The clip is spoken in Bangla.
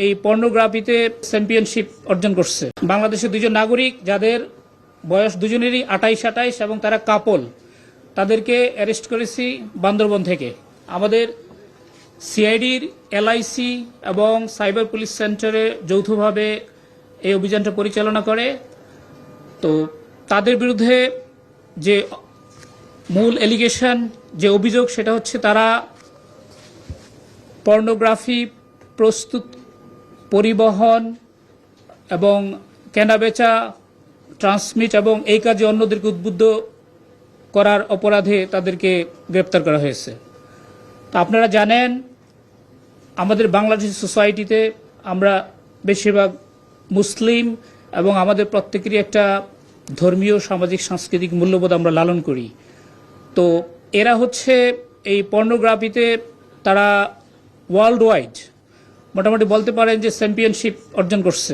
এই পর্নোগ্রাফিতে চ্যাম্পিয়নশিপ অর্জন করছে। বাংলাদেশের দুজন নাগরিক যাদের বয়স দুজনেরই 28 এবং তারা কাপল, তাদেরকে অ্যারেস্ট করেছি বান্দরবন থেকে। আমাদের সিআইডির এলআইসি এবং সাইবার পুলিশ সেন্টারে যৌথভাবে এই অভিযানটা পরিচালনা করে। তো তাদের বিরুদ্ধে যে মূল এলিগেশন, যে অভিযোগ, সেটা হচ্ছে তারা পর্নোগ্রাফি প্রস্তুত, পরিবহন এবং কেনাবেচা, ট্রান্সমিট এবং এই কাজে অন্যদেরকে উদ্বুদ্ধ করার অপরাধে তাদেরকে গ্রেপ্তার করা হয়েছে। তা আপনারা জানেন আমাদের বাংলাদেশ সোসাইটিতে আমরা বেশিরভাগ মুসলিম এবং আমাদের প্রত্যেকেরই একটা ধর্মীয়, সামাজিক, সাংস্কৃতিক মূল্যবোধ আমরা লালন করি। তো এরা হচ্ছে এই পর্নোগ্রাফিতে তারা ওয়ার্ল্ড ওয়াইড মোটামুটি বলতে পারেন যে চ্যাম্পিয়নশিপ অর্জন করছে।